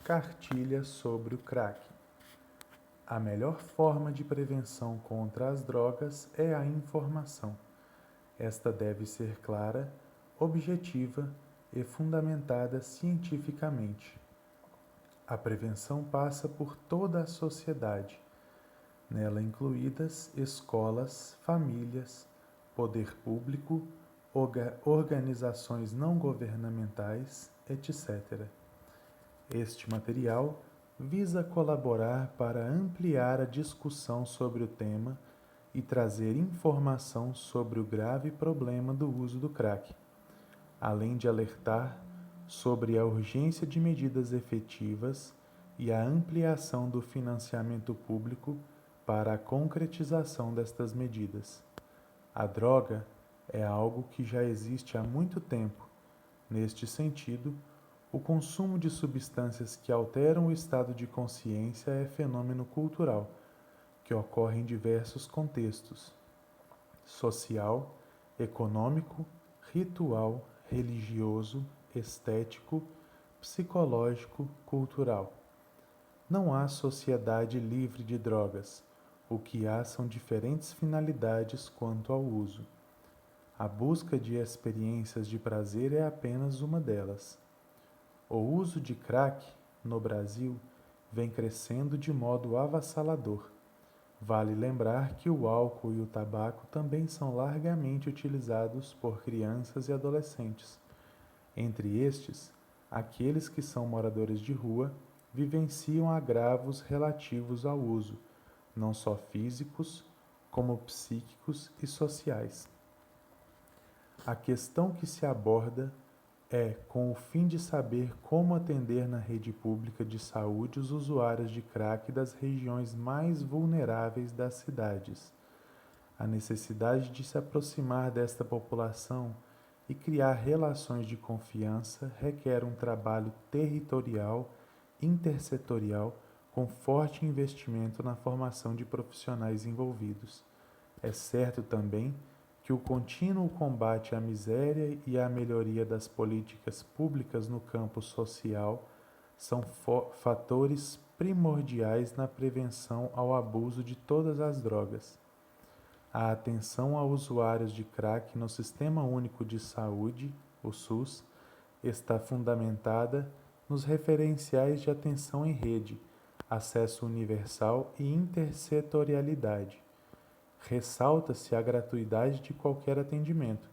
Cartilha sobre o crack. A melhor forma de prevenção contra as drogas é a informação. Esta deve ser clara, objetiva e fundamentada cientificamente. A prevenção passa por toda a sociedade, nela incluídas escolas, famílias, poder público, organizações não governamentais, etc. Este material visa colaborar para ampliar a discussão sobre o tema e trazer informação sobre o grave problema do uso do crack, além de alertar sobre a urgência de medidas efetivas e a ampliação do financiamento público para a concretização destas medidas. A droga é algo que já existe há muito tempo. Neste sentido, o consumo de substâncias que alteram o estado de consciência é fenômeno cultural, que ocorre em diversos contextos: social, econômico, ritual, religioso, estético, psicológico, cultural. Não há sociedade livre de drogas. O que há são diferentes finalidades quanto ao uso. A busca de experiências de prazer é apenas uma delas. O uso de crack, no Brasil, vem crescendo de modo avassalador. Vale lembrar que o álcool e o tabaco também são largamente utilizados por crianças e adolescentes. Entre estes, aqueles que são moradores de rua vivenciam agravos relativos ao uso, não só físicos, como psíquicos e sociais. A questão que se aborda é com o fim de saber como atender na rede pública de saúde os usuários de crack das regiões mais vulneráveis das cidades. A necessidade de se aproximar desta população e criar relações de confiança requer um trabalho territorial, intersetorial, com forte investimento na formação de profissionais envolvidos. É certo também que o contínuo combate à miséria e a melhoria das políticas públicas no campo social são fatores primordiais na prevenção ao abuso de todas as drogas. A atenção a usuários de crack no Sistema Único de Saúde, o SUS, está fundamentada nos referenciais de atenção em rede, acesso universal e intersetorialidade. Ressalta-se a gratuidade de qualquer atendimento,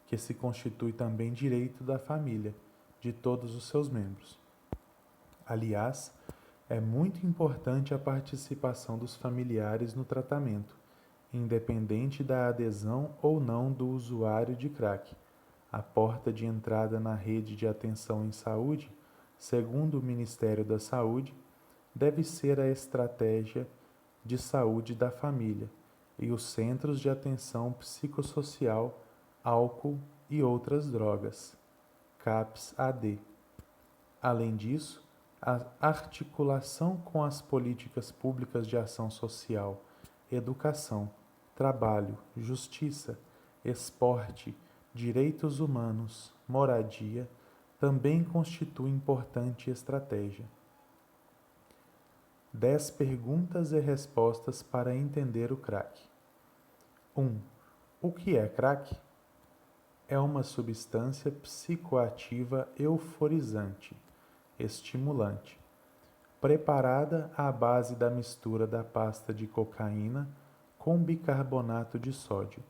que se constitui também direito da família, de todos os seus membros. Aliás, é muito importante a participação dos familiares no tratamento, independente da adesão ou não do usuário de crack. A porta de entrada na rede de atenção em saúde, segundo o Ministério da Saúde, deve ser a estratégia de saúde da família e os centros de atenção psicossocial, álcool e outras drogas, CAPS-AD. Além disso, a articulação com as políticas públicas de ação social, educação, trabalho, justiça, esporte, direitos humanos, moradia, também constitui importante estratégia. 10 perguntas e respostas para entender o crack. 1. O que é crack? É uma substância psicoativa euforizante, estimulante, preparada à base da mistura da pasta de cocaína com bicarbonato de sódio.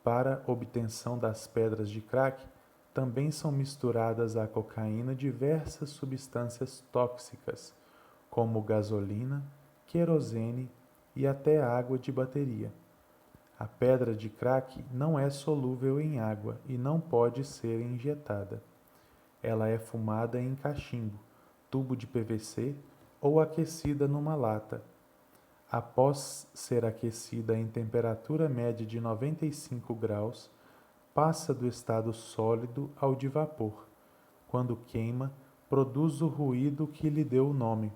Para obtenção das pedras de crack, também são misturadas à cocaína diversas substâncias tóxicas, como gasolina, querosene e até água de bateria. A pedra de crack não é solúvel em água e não pode ser injetada. Ela é fumada em cachimbo, tubo de PVC ou aquecida numa lata. Após ser aquecida em temperatura média de 95 graus, passa do estado sólido ao de vapor. Quando queima, produz o ruído que lhe deu o nome.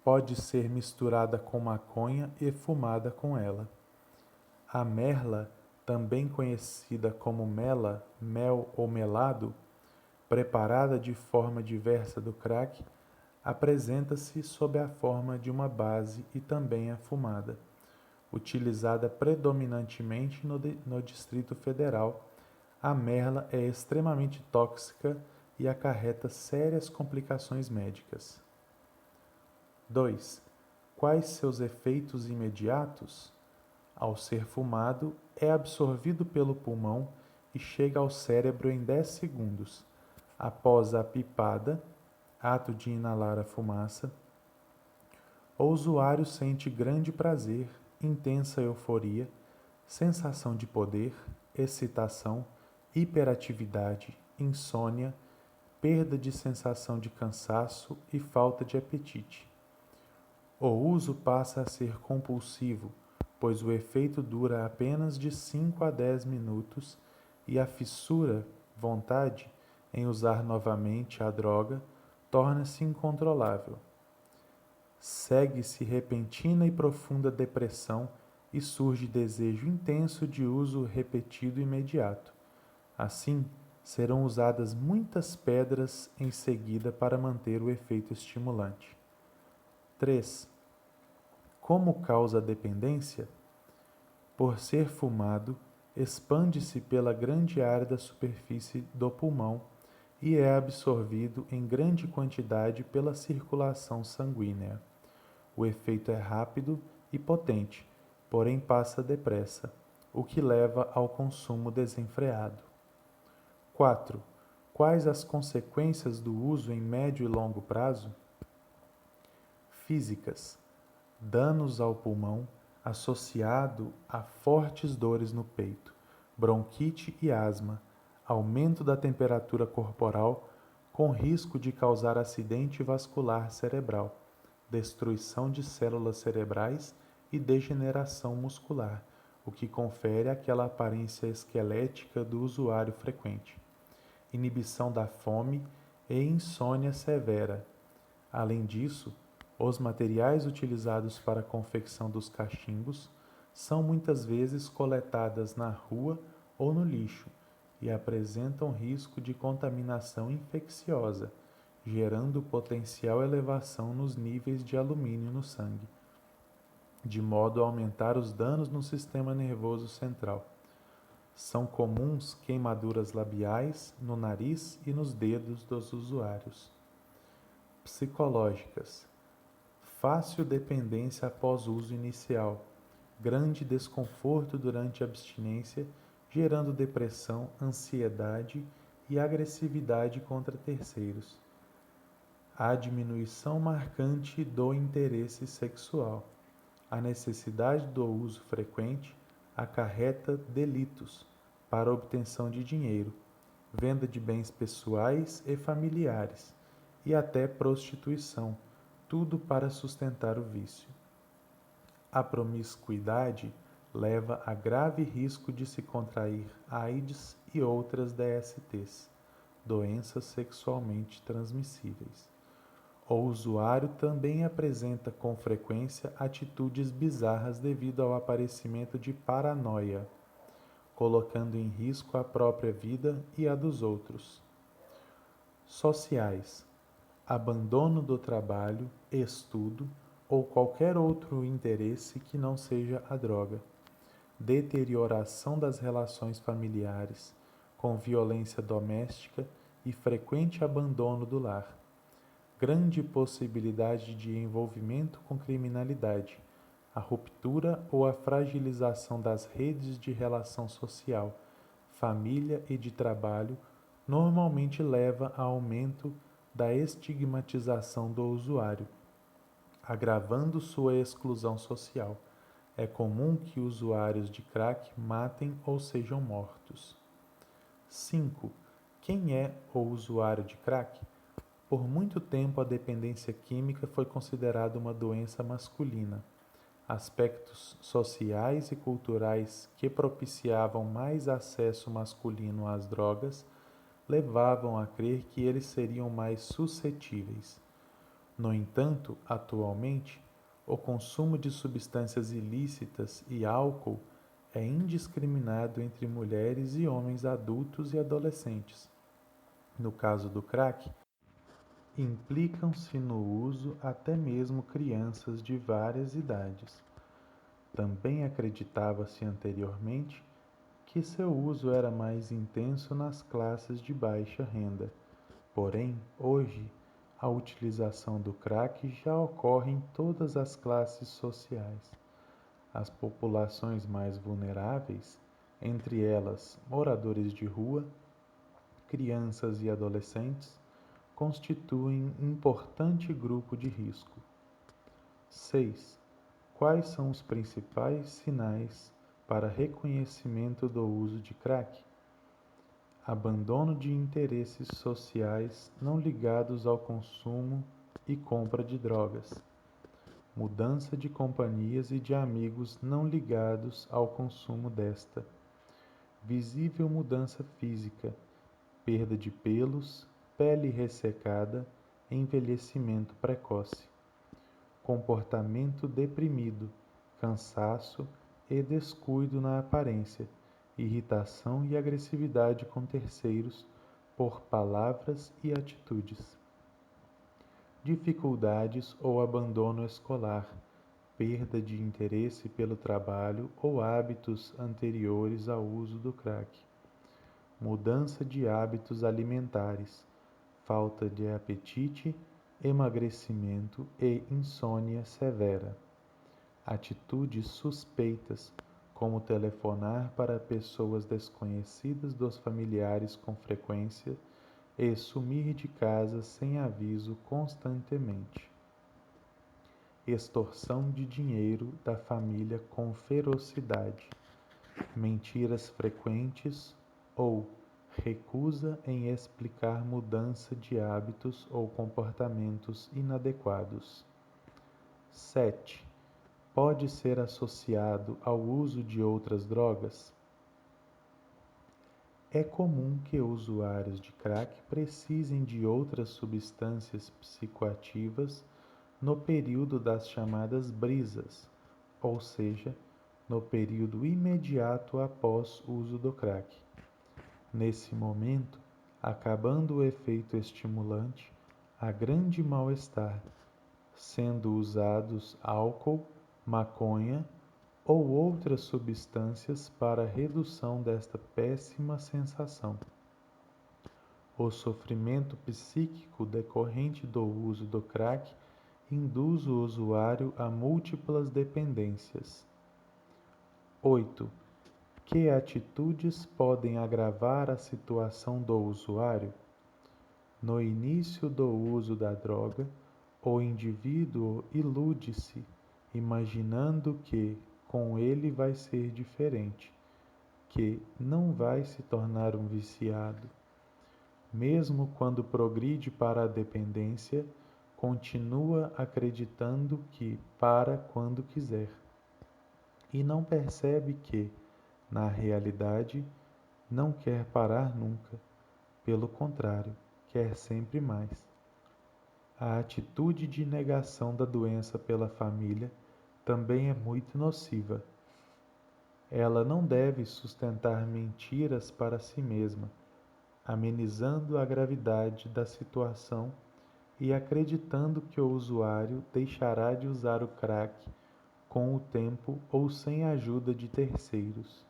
Pode ser misturada com maconha e fumada com ela. A merla, também conhecida como mela, mel ou melado, preparada de forma diversa do crack, apresenta-se sob a forma de uma base e também é fumada, utilizada predominantemente no Distrito Federal. A merla é extremamente tóxica e acarreta sérias complicações médicas. 2. Quais seus efeitos imediatos? Ao ser fumado, é absorvido pelo pulmão e chega ao cérebro em 10 segundos. Após a pipada, ato de inalar a fumaça, o usuário sente grande prazer, intensa euforia, sensação de poder, excitação, hiperatividade, insônia, perda de sensação de cansaço e falta de apetite. O uso passa a ser compulsivo, pois o efeito dura apenas de 5 a 10 minutos e a fissura, vontade, em usar novamente a droga torna-se incontrolável. Segue-se repentina e profunda depressão e surge desejo intenso de uso repetido imediato. Assim, serão usadas muitas pedras em seguida para manter o efeito estimulante. 3. Como causa a dependência? Por ser fumado, expande-se pela grande área da superfície do pulmão e é absorvido em grande quantidade pela circulação sanguínea. O efeito é rápido e potente, porém passa depressa, o que leva ao consumo desenfreado. 4. Quais as consequências do uso em médio e longo prazo? Físicas: danos ao pulmão associado a fortes dores no peito, bronquite e asma, aumento da temperatura corporal com risco de causar acidente vascular cerebral, destruição de células cerebrais e degeneração muscular, o que confere aquela aparência esquelética do usuário frequente. Inibição da fome e insônia severa. Além disso, os materiais utilizados para a confecção dos cachimbos são muitas vezes coletadas na rua ou no lixo e apresentam risco de contaminação infecciosa, gerando potencial elevação nos níveis de alumínio no sangue, de modo a aumentar os danos no sistema nervoso central. São comuns queimaduras labiais, no nariz e nos dedos dos usuários. Psicológicas: fácil dependência após uso inicial, grande desconforto durante a abstinência, gerando depressão, ansiedade e agressividade contra terceiros. A diminuição marcante do interesse sexual. A necessidade do uso frequente acarreta delitos para obtenção de dinheiro, venda de bens pessoais e familiares, e até prostituição, tudo para sustentar o vício. A promiscuidade leva a grave risco de se contrair AIDS e outras DSTs, doenças sexualmente transmissíveis. O usuário também apresenta com frequência atitudes bizarras devido ao aparecimento de paranoia, colocando em risco a própria vida e a dos outros. Sociais: abandono do trabalho, estudo ou qualquer outro interesse que não seja a droga. Deterioração das relações familiares, com violência doméstica e frequente abandono do lar. Grande possibilidade de envolvimento com criminalidade, a ruptura ou a fragilização das redes de relação social, família e de trabalho normalmente leva a aumento da estigmatização do usuário, agravando sua exclusão social. É comum que usuários de crack matem ou sejam mortos. 5. Quem é o usuário de crack? Por muito tempo, a dependência química foi considerada uma doença masculina. Aspectos sociais e culturais que propiciavam mais acesso masculino às drogas levavam a crer que eles seriam mais suscetíveis. No entanto, atualmente, o consumo de substâncias ilícitas e álcool é indiscriminado entre mulheres e homens adultos e adolescentes. No caso do crack, implicam-se no uso até mesmo crianças de várias idades. Também acreditava-se anteriormente que seu uso era mais intenso nas classes de baixa renda. Porém, hoje, a utilização do crack já ocorre em todas as classes sociais. As populações mais vulneráveis, entre elas moradores de rua, crianças e adolescentes, constituem importante grupo de risco. 6. Quais são os principais sinais para reconhecimento do uso de crack? Abandono de interesses sociais não ligados ao consumo e compra de drogas. Mudança de companhias e de amigos não ligados ao consumo desta. Visível mudança física, perda de pelos, pele ressecada, envelhecimento precoce. Comportamento deprimido, cansaço e descuido na aparência, irritação e agressividade com terceiros por palavras e atitudes. Dificuldades ou abandono escolar, perda de interesse pelo trabalho ou hábitos anteriores ao uso do crack. Mudança de hábitos alimentares, falta de apetite, emagrecimento e insônia severa. Atitudes suspeitas, como telefonar para pessoas desconhecidas dos familiares com frequência e sumir de casa sem aviso constantemente. Extorsão de dinheiro da família com ferocidade. Mentiras frequentes ou recusa em explicar mudança de hábitos ou comportamentos inadequados. 7. Pode ser associado ao uso de outras drogas? É comum que usuários de crack precisem de outras substâncias psicoativas no período das chamadas brisas, ou seja, no período imediato após o uso do crack. Nesse momento, acabando o efeito estimulante, há grande mal-estar, sendo usados álcool, maconha ou outras substâncias para a redução desta péssima sensação. O sofrimento psíquico decorrente do uso do crack induz o usuário a múltiplas dependências. 8. Que atitudes podem agravar a situação do usuário? No início do uso da droga, o indivíduo ilude-se, imaginando que com ele vai ser diferente, que não vai se tornar um viciado. Mesmo quando progride para a dependência, continua acreditando que para quando quiser. E não percebe que, na realidade, não quer parar nunca. Pelo contrário, quer sempre mais. A atitude de negação da doença pela família também é muito nociva. Ela não deve sustentar mentiras para si mesma, amenizando a gravidade da situação e acreditando que o usuário deixará de usar o crack com o tempo ou sem a ajuda de terceiros.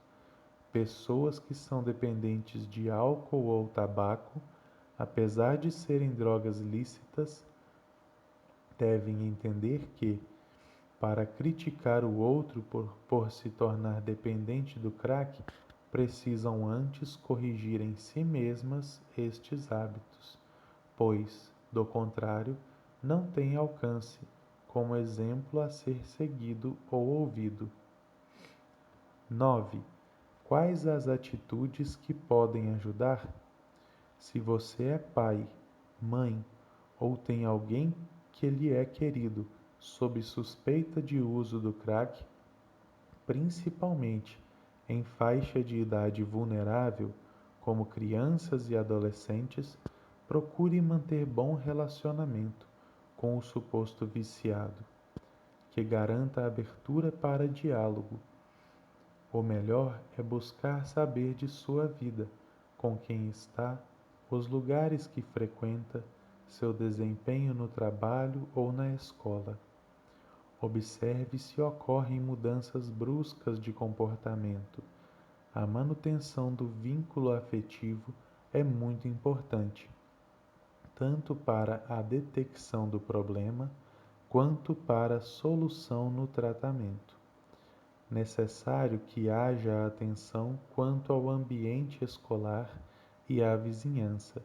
Pessoas que são dependentes de álcool ou tabaco, apesar de serem drogas lícitas, devem entender que, para criticar o outro por se tornar dependente do crack, precisam antes corrigir em si mesmas estes hábitos, pois, do contrário, não têm alcance como exemplo a ser seguido ou ouvido. 9. Quais as atitudes que podem ajudar? Se você é pai, mãe ou tem alguém que lhe é querido sob suspeita de uso do crack, principalmente em faixa de idade vulnerável, como crianças e adolescentes, procure manter bom relacionamento com o suposto viciado, que garanta abertura para diálogo. O melhor é buscar saber de sua vida, com quem está, os lugares que frequenta, seu desempenho no trabalho ou na escola. Observe se ocorrem mudanças bruscas de comportamento. A manutenção do vínculo afetivo é muito importante, tanto para a detecção do problema quanto para a solução no tratamento. Necessário que haja atenção quanto ao ambiente escolar e à vizinhança.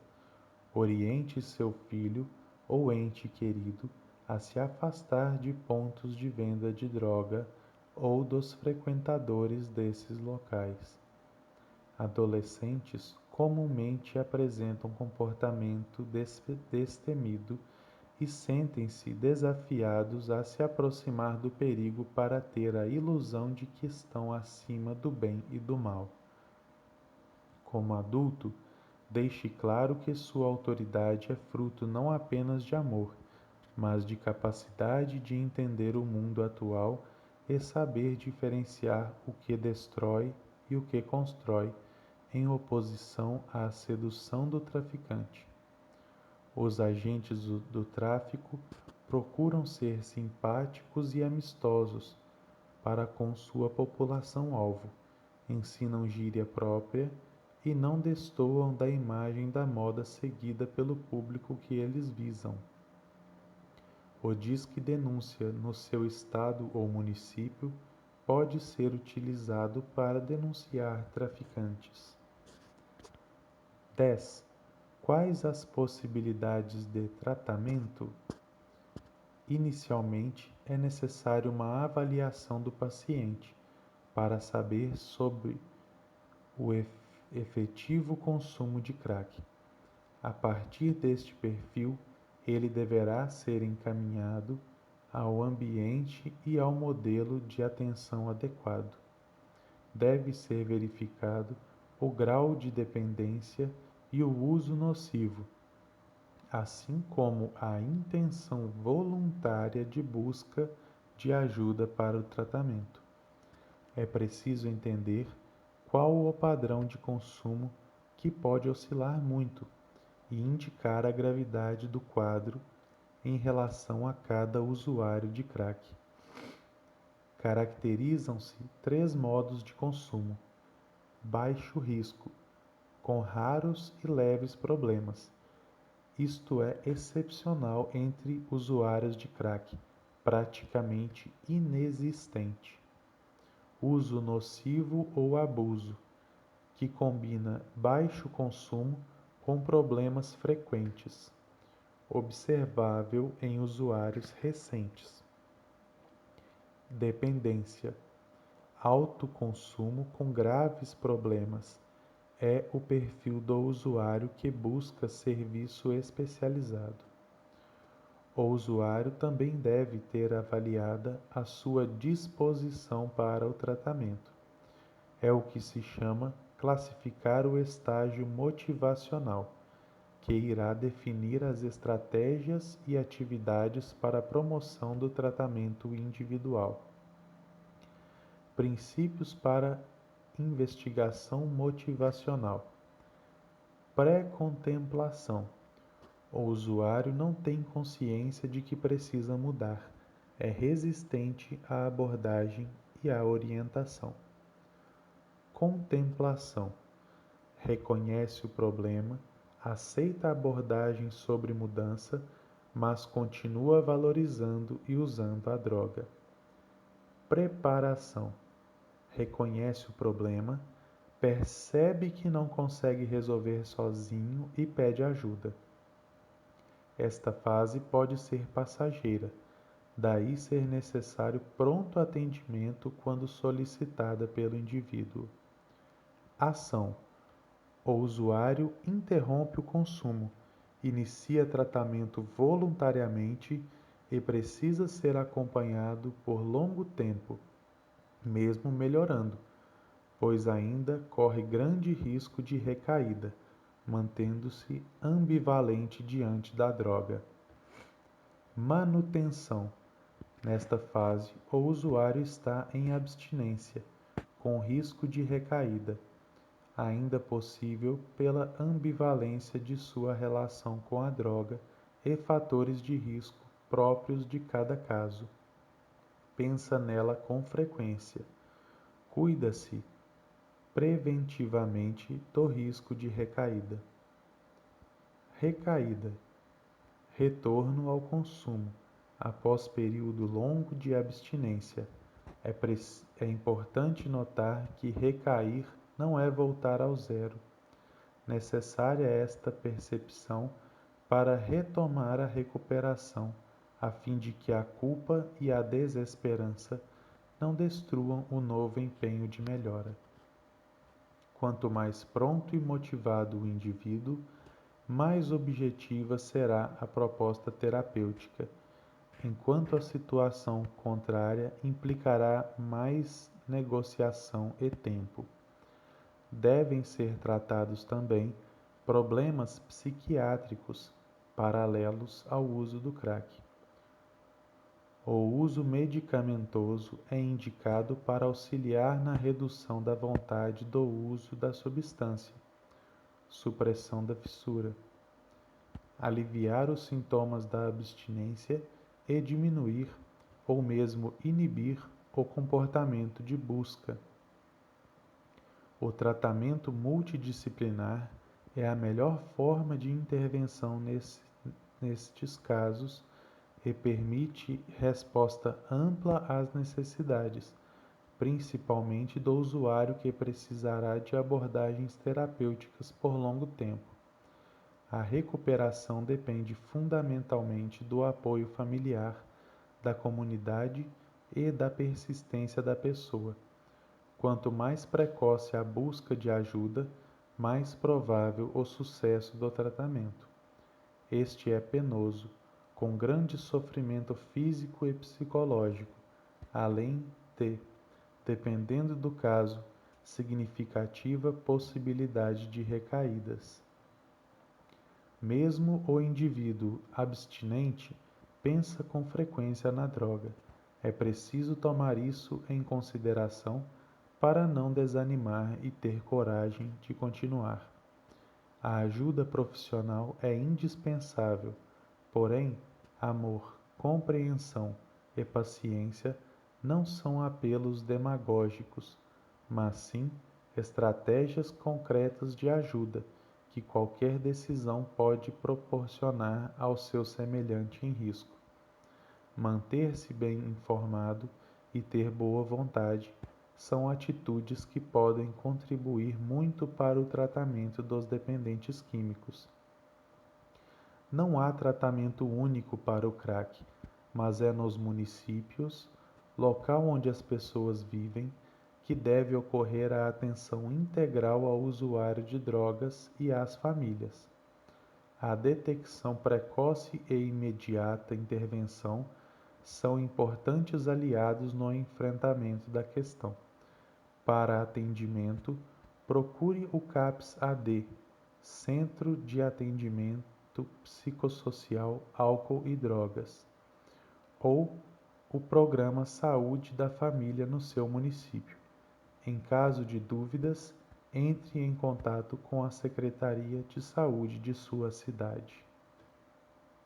Oriente seu filho ou ente querido a se afastar de pontos de venda de droga ou dos frequentadores desses locais. Adolescentes comumente apresentam comportamento destemido e sentem-se desafiados a se aproximar do perigo para ter a ilusão de que estão acima do bem e do mal. Como adulto, deixe claro que sua autoridade é fruto não apenas de amor, mas de capacidade de entender o mundo atual e saber diferenciar o que destrói e o que constrói, em oposição à sedução do traficante. Os agentes do tráfico procuram ser simpáticos e amistosos para com sua população-alvo, ensinam gíria própria e não destoam da imagem da moda seguida pelo público que eles visam. O disque denúncia no seu estado ou município pode ser utilizado para denunciar traficantes. 10. Quais as possibilidades de tratamento? Inicialmente, é necessário uma avaliação do paciente para saber sobre o efetivo consumo de crack. A partir deste perfil, ele deverá ser encaminhado ao ambiente e ao modelo de atenção adequado. Deve ser verificado o grau de dependência e o uso nocivo, assim como a intenção voluntária de busca de ajuda para o tratamento. É preciso entender qual o padrão de consumo, que pode oscilar muito, e indicar a gravidade do quadro em relação a cada usuário de crack. Caracterizam-se 3 modos de consumo: baixo risco, com raros e leves problemas. Isto é excepcional entre usuários de crack, praticamente inexistente. Uso nocivo ou abuso, que combina baixo consumo com problemas frequentes, observável em usuários recentes. Dependência, alto consumo com graves problemas, é o perfil do usuário que busca serviço especializado. O usuário também deve ter avaliada a sua disposição para o tratamento. É o que se chama classificar o estágio motivacional, que irá definir as estratégias e atividades para a promoção do tratamento individual. Princípios para investigação motivacional. Pré-contemplação. O usuário não tem consciência de que precisa mudar, é resistente à abordagem e à orientação. Contemplação. Reconhece o problema, aceita a abordagem sobre mudança, mas continua valorizando e usando a droga. Preparação. Reconhece o problema, percebe que não consegue resolver sozinho e pede ajuda. Esta fase pode ser passageira, daí ser necessário pronto atendimento quando solicitada pelo indivíduo. Ação. O usuário interrompe o consumo, inicia tratamento voluntariamente e precisa ser acompanhado por longo tempo, mesmo melhorando, pois ainda corre grande risco de recaída, mantendo-se ambivalente diante da droga. Manutenção. Nesta fase, o usuário está em abstinência, com risco de recaída, ainda possível pela ambivalência de sua relação com a droga e fatores de risco próprios de cada caso. Pensa nela com frequência. Cuida-se preventivamente do risco de recaída. Recaída. Retorno ao consumo após período longo de abstinência. É importante notar que recair não é voltar ao zero. Necessária esta percepção para retomar a recuperação, a fim de que a culpa e a desesperança não destruam o novo empenho de melhora. Quanto mais pronto e motivado o indivíduo, mais objetiva será a proposta terapêutica, enquanto a situação contrária implicará mais negociação e tempo. Devem ser tratados também problemas psiquiátricos paralelos ao uso do crack. O uso medicamentoso é indicado para auxiliar na redução da vontade do uso da substância, supressão da fissura, aliviar os sintomas da abstinência e diminuir ou mesmo inibir o comportamento de busca. O tratamento multidisciplinar é a melhor forma de intervenção nestes casos e permite resposta ampla às necessidades, principalmente do usuário que precisará de abordagens terapêuticas por longo tempo. A recuperação depende fundamentalmente do apoio familiar, da comunidade e da persistência da pessoa. Quanto mais precoce a busca de ajuda, mais provável o sucesso do tratamento. Este é penoso, com grande sofrimento físico e psicológico, além de, dependendo do caso, significativa possibilidade de recaídas. Mesmo o indivíduo abstinente pensa com frequência na droga. É preciso tomar isso em consideração para não desanimar e ter coragem de continuar. A ajuda profissional é indispensável, porém, amor, compreensão e paciência não são apelos demagógicos, mas sim estratégias concretas de ajuda que qualquer decisão pode proporcionar ao seu semelhante em risco. Manter-se bem informado e ter boa vontade são atitudes que podem contribuir muito para o tratamento dos dependentes químicos. Não há tratamento único para o crack, mas é nos municípios, local onde as pessoas vivem, que deve ocorrer a atenção integral ao usuário de drogas e às famílias. A detecção precoce e imediata intervenção são importantes aliados no enfrentamento da questão. Para atendimento, procure o CAPS-AD, Centro de Atendimento Psicossocial Álcool e Drogas, ou o Programa Saúde da Família no seu município. Em caso de dúvidas, entre em contato com a Secretaria de Saúde de sua cidade.